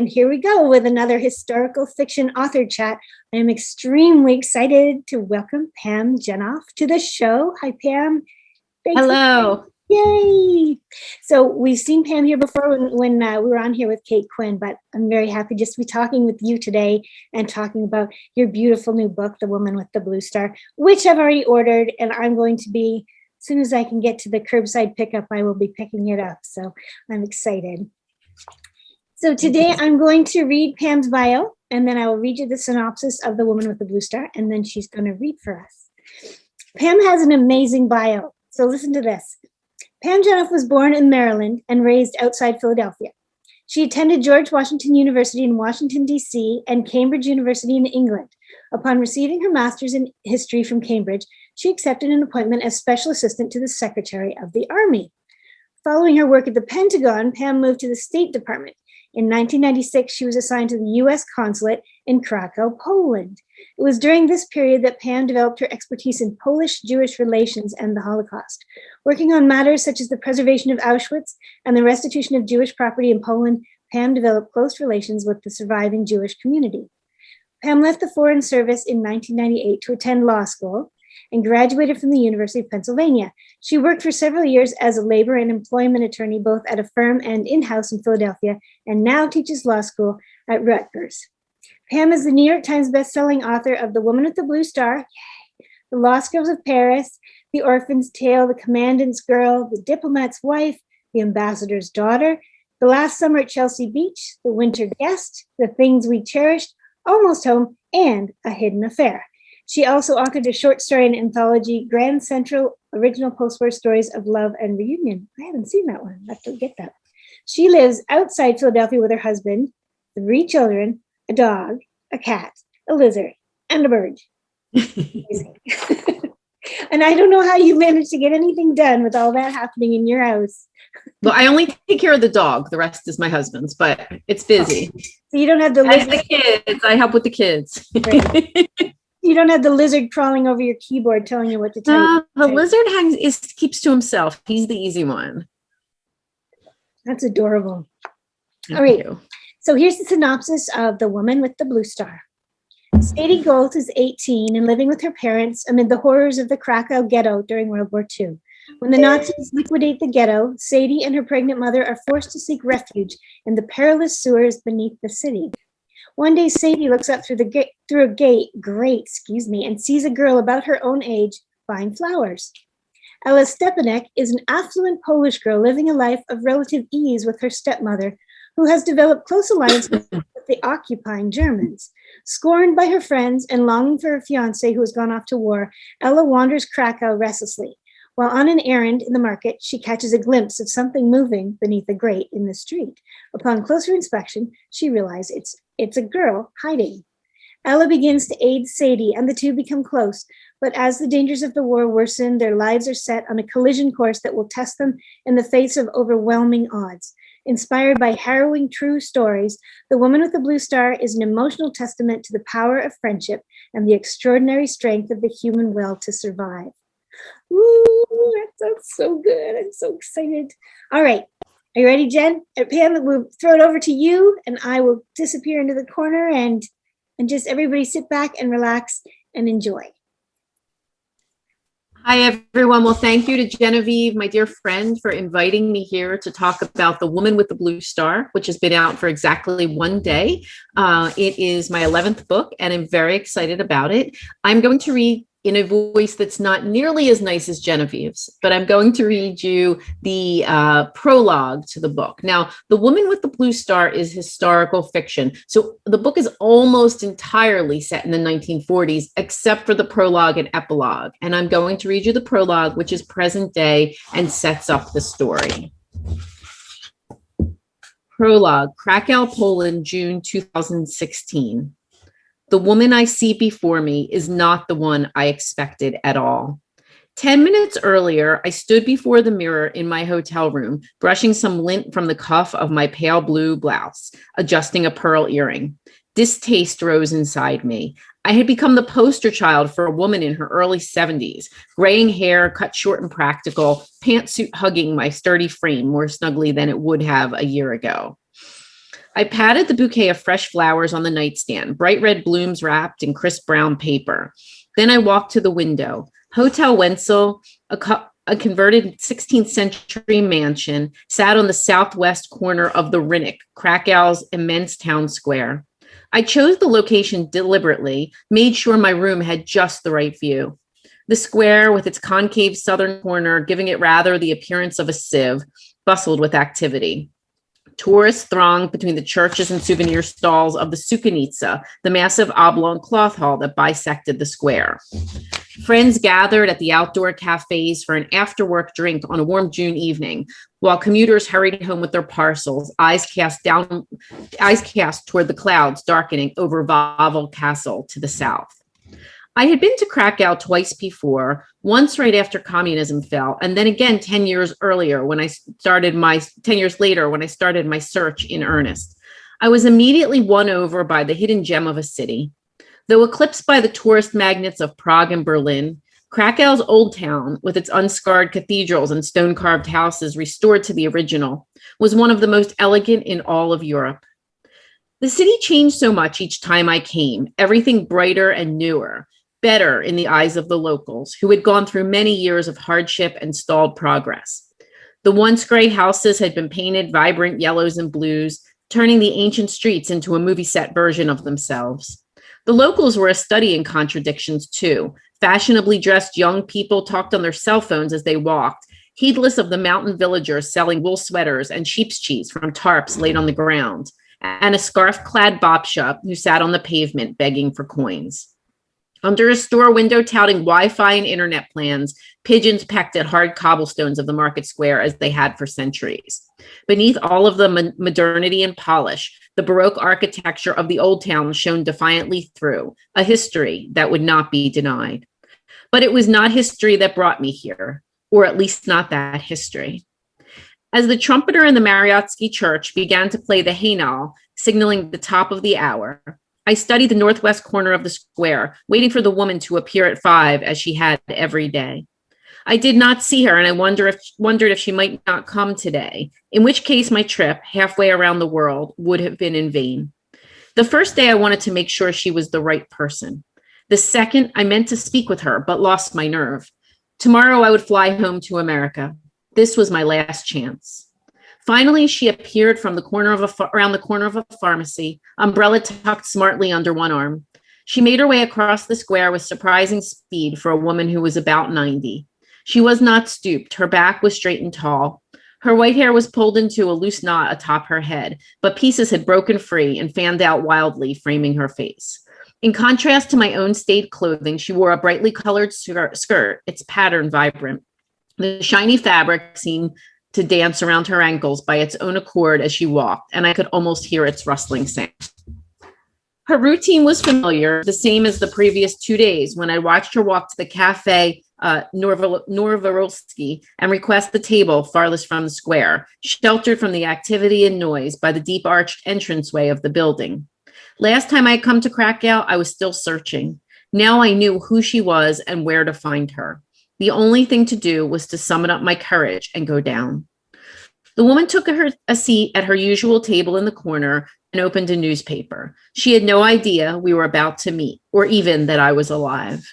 and here we go with another historical fiction author chat. I am extremely excited to welcome Pam Jenoff to the show. Hi, Pam. Thanks. Hello. Yay. So we've seen Pam here before when we were on here with Kate Quinn, but I'm very happy just to be talking with you today and talking about your beautiful new book, The Woman with the Blue Star, which I've already ordered, and I'm going to be, as soon as I can get to the curbside pickup, I will be picking it up. So I'm excited. So today I'm going to read Pam's bio, and then I will read you the synopsis of The Woman with the Blue Star, and then she's going to read for us. Pam has an amazing bio, so listen to this. Pam Jenoff was born in Maryland and raised outside Philadelphia. She attended George Washington University in Washington, D.C., and Cambridge University in England. Upon receiving her master's in history from Cambridge, she accepted an appointment as special assistant to the Secretary of the Army. Following her work at the Pentagon, Pam moved to the State Department. In 1996, she was assigned to the U.S. Consulate in Kraków, Poland. It was during this period that Pam developed her expertise in Polish-Jewish relations and the Holocaust. Working on matters such as the preservation of Auschwitz and the restitution of Jewish property in Poland, Pam developed close relations with the surviving Jewish community. Pam left the Foreign Service in 1998 to attend law school and graduated from the University of Pennsylvania. She worked for several years as a labor and employment attorney, both at a firm and in-house in Philadelphia, and now teaches law school at Rutgers. Pam is the New York Times bestselling author of The Woman with the Blue Star, yay, The Lost Girls of Paris, The Orphan's Tale, The Commandant's Girl, The Diplomat's Wife, The Ambassador's Daughter, The Last Summer at Chelsea Beach, The Winter Guest, The Things We Cherished, Almost Home, and A Hidden Affair. She also authored a short story and anthology, Grand Central Original Postwar Stories of Love and Reunion. I haven't seen that one. I have to get that. She lives outside Philadelphia with her husband, 3 children, a dog, a cat, a lizard, and a bird. And I don't know how you managed to get anything done with all that happening in your house. Well, I only take care of the dog. The rest is my husband's, but it's busy. So you don't have the lizard. The kids. I help with the kids. Right. You don't have the lizard crawling over your keyboard telling you what to type. The lizard keeps to himself. He's the easy one. That's adorable. Thank all right. You. So here's the synopsis of The Woman with the Blue Star. Sadie Gault is 18 and living with her parents amid the horrors of the Kraków Ghetto during World War II. When the Nazis liquidate the ghetto, Sadie and her pregnant mother are forced to seek refuge in the perilous sewers beneath the city. One day, Sadie looks up through a grate, and sees a girl about her own age buying flowers. Ella Stepanek is an affluent Polish girl living a life of relative ease with her stepmother, who has developed close alliance with the occupying Germans. Scorned by her friends and longing for her fiancé who has gone off to war, Ella wanders Kraków restlessly. While on an errand in the market, she catches a glimpse of something moving beneath a grate in the street. Upon closer inspection, she realizes it's a girl hiding. Ella begins to aid Sadie, and the two become close. But as the dangers of the war worsen, their lives are set on a collision course that will test them in the face of overwhelming odds. Inspired by harrowing true stories, The Woman with the Blue Star is an emotional testament to the power of friendship and the extraordinary strength of the human will to survive. Ooh, that sounds so good. I'm so excited. All right. Are you ready, Jen? Pam, we'll throw it over to you, and I will disappear into the corner and just everybody sit back and relax and enjoy. Hi, everyone. Well, thank you to Genevieve, my dear friend, for inviting me here to talk about The Woman with the Blue Star, which has been out for exactly 1 day. It is my 11th book, and I'm very excited about it. I'm going to read in a voice that's not nearly as nice as Genevieve's, but I'm going to read you the prologue to the book. Now, The Woman with the Blue Star is historical fiction. So the book is almost entirely set in the 1940s, except for the prologue and epilogue. And I'm going to read you the prologue, which is present day and sets up the story. Prologue, Kraków, Poland, June 2016. The woman I see before me is not the one I expected at all. 10 minutes earlier, I stood before the mirror in my hotel room, brushing some lint from the cuff of my pale blue blouse, adjusting a pearl earring. Distaste rose inside me. I had become the poster child for a woman in her early 70s, graying hair, cut short and practical, pantsuit hugging my sturdy frame more snugly than it would have a year ago. I patted the bouquet of fresh flowers on the nightstand, bright red blooms wrapped in crisp brown paper. Then I walked to the window. Hotel Wenzel, a converted 16th century mansion, sat on the southwest corner of the Rinnick, Krakow's immense town square. I chose the location deliberately, made sure my room had just the right view. The square, with its concave southern corner, giving it rather the appearance of a sieve, bustled with activity. Tourists thronged between the churches and souvenir stalls of the Sukanitsa, the massive oblong cloth hall that bisected the square. Friends gathered at the outdoor cafes for an after-work drink on a warm June evening, while commuters hurried home with their parcels, eyes cast toward the clouds darkening over Wawel Castle to the south. I had been to Krakow twice before, once right after communism fell, and then again 10 years later when I started my search in earnest. I was immediately won over by the hidden gem of a city. Though eclipsed by the tourist magnets of Prague and Berlin, Krakow's old town, with its unscarred cathedrals and stone-carved houses restored to the original, was one of the most elegant in all of Europe. The city changed so much each time I came, everything brighter and newer, better in the eyes of the locals, who had gone through many years of hardship and stalled progress. The once gray houses had been painted vibrant yellows and blues, turning the ancient streets into a movie set version of themselves. The locals were a study in contradictions, too. Fashionably dressed young people talked on their cell phones as they walked, heedless of the mountain villagers selling wool sweaters and sheep's cheese from tarps laid on the ground, and a scarf-clad babcha who sat on the pavement begging for coins. Under a store window touting Wi-Fi and internet plans, pigeons pecked at hard cobblestones of the market square as they had for centuries. Beneath all of the modernity and polish, the Baroque architecture of the old town shone defiantly through, a history that would not be denied. But it was not history that brought me here, or at least not that history. As the trumpeter in the Mariatsky church began to play the Hainal, signaling the top of the hour, I studied the northwest corner of the square, waiting for the woman to appear at 5 as she had every day. I did not see her, and I wondered if she might not come today, in which case my trip, halfway around the world, would have been in vain. The first day I wanted to make sure she was the right person. The second, I meant to speak with her, but lost my nerve. Tomorrow I would fly home to America. This was my last chance. Finally, she appeared from around the corner of a pharmacy, umbrella tucked smartly under one arm. She made her way across the square with surprising speed for a woman who was about 90. She was not stooped. Her back was straight and tall. Her white hair was pulled into a loose knot atop her head, but pieces had broken free and fanned out wildly, framing her face. In contrast to my own staid clothing, she wore a brightly colored skirt, its pattern vibrant. The shiny fabric seemed to dance around her ankles by its own accord as she walked, and I could almost hear its rustling sound. Her routine was familiar, the same as the previous 2 days when I watched her walk to the cafe Norvorosky and request the table farthest from the square, sheltered from the activity and noise by the deep arched entranceway of the building. Last time I had come to Krakow, I was still searching. Now I knew who she was and where to find her. The only thing to do was to summon up my courage and go down. The woman took a seat at her usual table in the corner and opened a newspaper. She had no idea we were about to meet, or even that I was alive.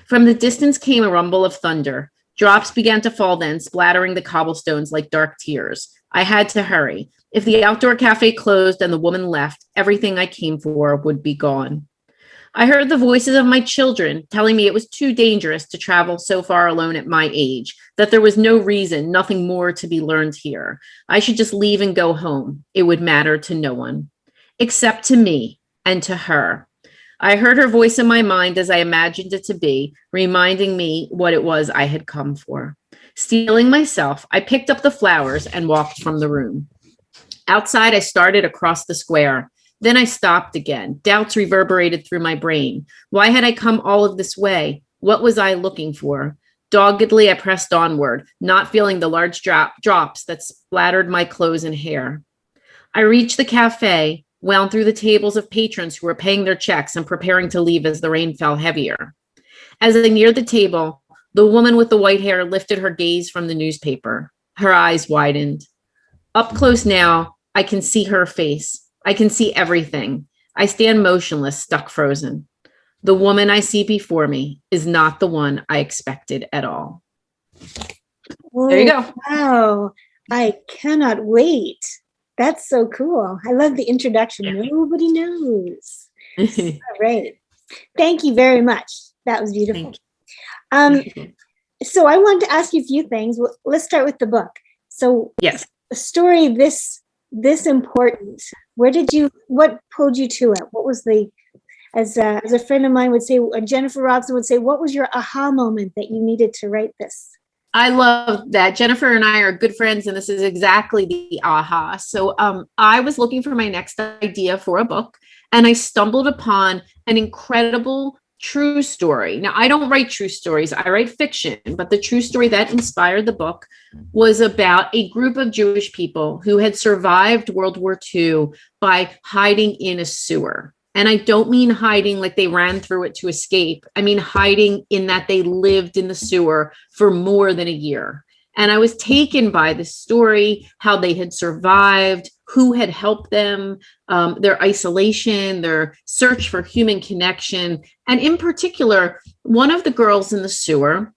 From the distance came a rumble of thunder. Drops began to fall then, splattering the cobblestones like dark tears. I had to hurry. If the outdoor cafe closed and the woman left, everything I came for would be gone. I heard the voices of my children telling me it was too dangerous to travel so far alone at my age, that there was no reason, nothing more to be learned here. I should just leave and go home. It would matter to no one, except to me and to her. I heard her voice in my mind as I imagined it to be, reminding me what it was I had come for. Steeling myself, I picked up the flowers and walked from the room. Outside, I started across the square. Then I stopped again. Doubts reverberated through my brain. Why had I come all of this way? What was I looking for? Doggedly, I pressed onward, not feeling the large drops that splattered my clothes and hair. I reached the cafe, wound through the tables of patrons who were paying their checks and preparing to leave as the rain fell heavier. As I neared the table, the woman with the white hair lifted her gaze from the newspaper. Her eyes widened. Up close now, I can see her face. I can see everything. I stand motionless, stuck frozen. The woman I see before me is not the one I expected at all. There you go. Wow. I cannot wait. That's so cool. I love the introduction. Yeah. Nobody knows. All right. Thank you very much. That was beautiful. So I wanted to ask you a few things. Let's start with the book. So yes, a story this important. What pulled you to it? What was as a friend of mine would say, Jennifer Robson would say, what was your aha moment that you needed to write this? I love that. Jennifer and I are good friends, and this is exactly the aha. So I was looking for my next idea for a book, and I stumbled upon an incredible true story. Now, I don't write true stories. I write fiction, but the true story that inspired the book was about a group of Jewish people who had survived World War II by hiding in a sewer. And I don't mean hiding like they ran through it to escape. I mean hiding in that they lived in the sewer for more than a year. And I was taken by the story, how they had survived, who had helped them, their isolation, their search for human connection. And in particular, one of the girls in the sewer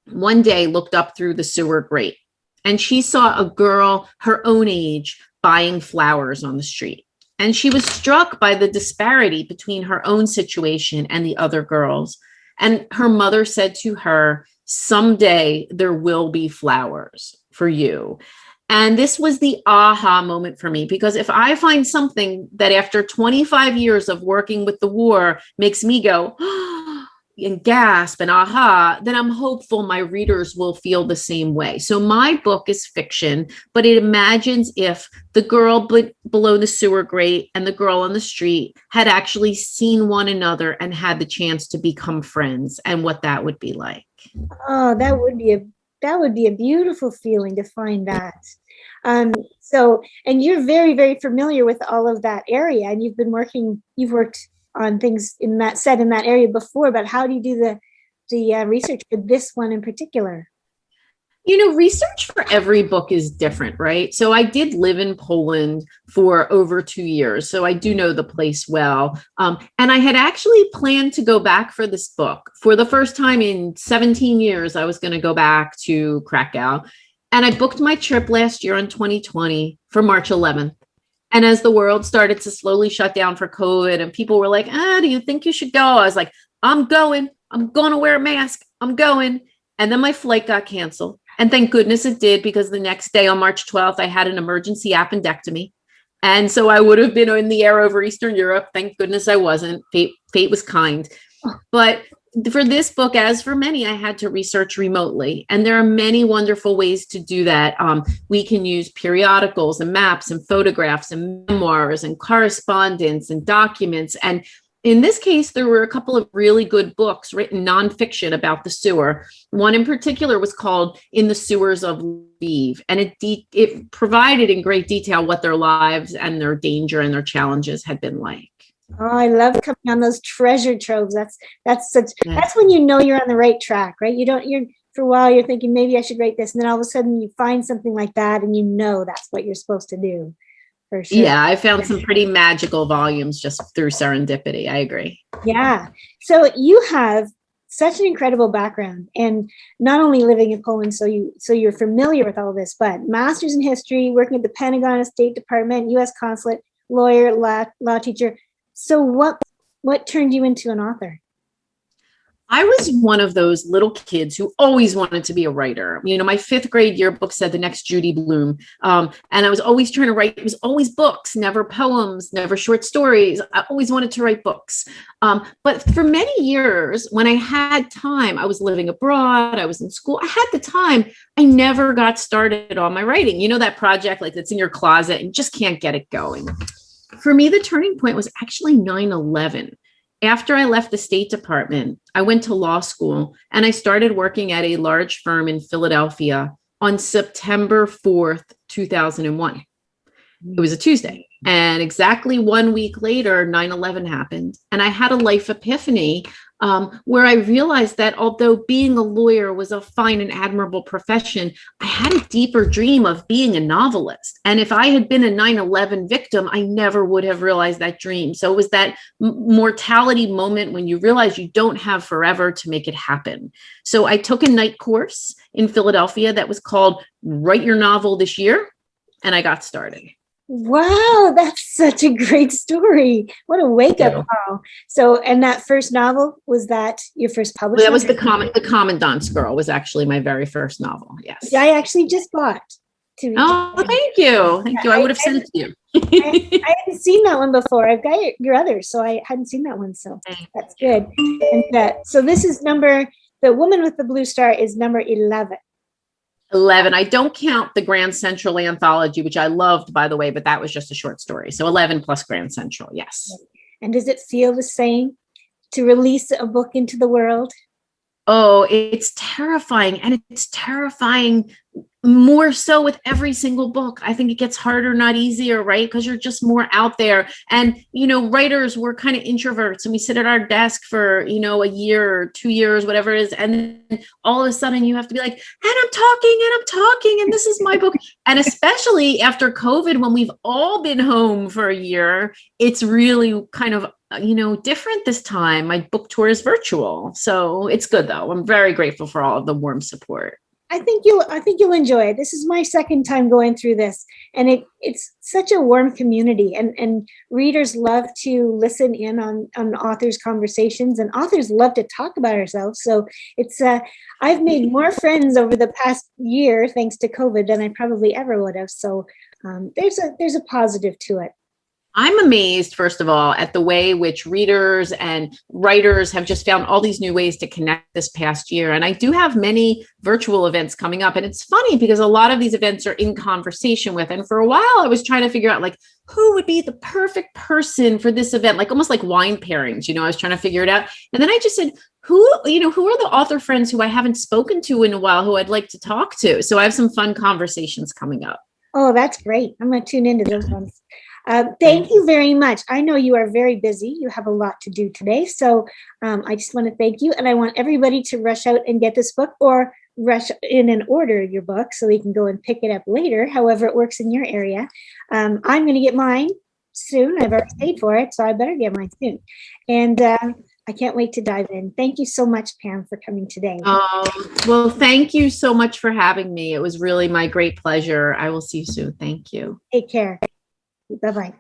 one day looked up through the sewer grate, and she saw a girl her own age buying flowers on the street. And she was struck by the disparity between her own situation and the other girls. And her mother said to her, "Someday there will be flowers for you." And this was the aha moment for me, because if I find something that after 25 years of working with the war makes me go and gasp and aha, then I'm hopeful my readers will feel the same way. So my book is fiction, but it imagines if the girl below the sewer grate and the girl on the street had actually seen one another and had the chance to become friends, and what that would be like. Oh, that would be a beautiful feeling to find that. And you're very, very familiar with all of that area, and you've worked on things in that area before, but how do you do the research for this one in particular? Research for every book is different, right? So I did live in Poland for over 2 years, so I do know the place well. And I had actually planned to go back for this book. For the first time in 17 years, I was going to go back to Krakow. And I booked my trip last year in 2020 for March 11th. And as the world started to slowly shut down for COVID and people were like, do you think you should go? I was like, I'm going to wear a mask. I'm going. And then my flight got canceled. And thank goodness it did, because the next day on March 12th, I had an emergency appendectomy. And so I would have been in the air over Eastern Europe. Thank goodness I wasn't. Fate was kind. But for this book, as for many, I had to research remotely. And there are many wonderful ways to do that. We can use periodicals and maps and photographs and memoirs and correspondence and documents. And in this case, there were a couple of really good books written nonfiction about the sewer. One in particular was called In the Sewers of Lviv, and it provided in great detail what their lives and their danger and their challenges had been like. Oh, I love coming on those treasure troves. That's when you know you're on the right track, right? You're for a while you're thinking maybe I should write this, and then all of a sudden you find something like that, and you know that's what you're supposed to do. For sure. Yeah, I found some pretty magical volumes just through serendipity. I agree. Yeah. So you have such an incredible background, and not only living in Poland, so you're familiar with all this, but master's in history, working at the Pentagon, State Department, U.S. consulate, lawyer, law teacher. So what turned you into an author? I was one of those little kids who always wanted to be a writer. My 5th grade yearbook said the next Judy Blume. And I was always trying to write. It was always books, never poems, never short stories. I always wanted to write books. But for many years, when I had time, I was living abroad, I was in school, I had the time, I never got started on my writing. That project like that's in your closet and just can't get it going. For me, the turning point was actually 9/11. After I left the State Department, I went to law school and I started working at a large firm in Philadelphia on September 4th, 2001. It was a Tuesday. And exactly 1 week later, 9/11 happened. And I had a life epiphany where I realized that although being a lawyer was a fine and admirable profession, I had a deeper dream of being a novelist. And if I had been a 9/11 victim, I never would have realized that dream. So it was that mortality moment when you realize you don't have forever to make it happen. So I took a night course in Philadelphia that was called Write Your Novel This Year, and I got started. Wow, that's such a great story. What a wake-up call. So, and that first novel, was that your first published? That was the Commandant's Girl was actually my very first novel. Yes. I actually just bought. Oh, thank you. Thank you. I would have sent it to you. I hadn't seen that one before. I've got your others, so I hadn't seen that one. So that's good. And so this is The Woman with the Blue Star is number 11. 11. I don't count the Grand Central anthology, which I loved, by the way, but that was just a short story. So 11 plus Grand Central. Yes. And does it feel the same to release a book into the world? Oh, it's terrifying. And it's terrifying more so with every single book. I think it gets harder, not easier, right? Because you're just more out there. And, writers, we're kind of introverts and we sit at our desk for, a year or 2 years, whatever it is. And then all of a sudden you have to be like, and I'm talking, and this is my book. And especially after COVID, when we've all been home for a year, it's really kind of different this time. My book tour is virtual. So it's good though. I'm very grateful for all of the warm support. I think you'll enjoy it. This is my second time going through this, and it's such a warm community, and readers love to listen in on authors' conversations, and authors love to talk about ourselves. So it's I've made more friends over the past year thanks to COVID than I probably ever would have. So there's a positive to it. I'm amazed, first of all, at the way which readers and writers have just found all these new ways to connect this past year. And I do have many virtual events coming up. And it's funny because a lot of these events are in conversation with. And for a while, I was trying to figure out who would be the perfect person for this event, almost like wine pairings. I was trying to figure it out. And then I just said, who are the author friends who I haven't spoken to in a while who I'd like to talk to? So I have some fun conversations coming up. Oh, that's great. I'm going to tune into those ones. Thank you very much. I know you are very busy. You have a lot to do today. So I just want to thank you. And I want everybody to rush out and get this book, or rush in and order your book so they can go and pick it up later, however it works in your area. I'm going to get mine soon. I've already paid for it, so I better get mine soon. And I can't wait to dive in. Thank you so much, Pam, for coming today. Oh, well, thank you so much for having me. It was really my great pleasure. I will see you soon. Thank you. Take care. Bye-bye.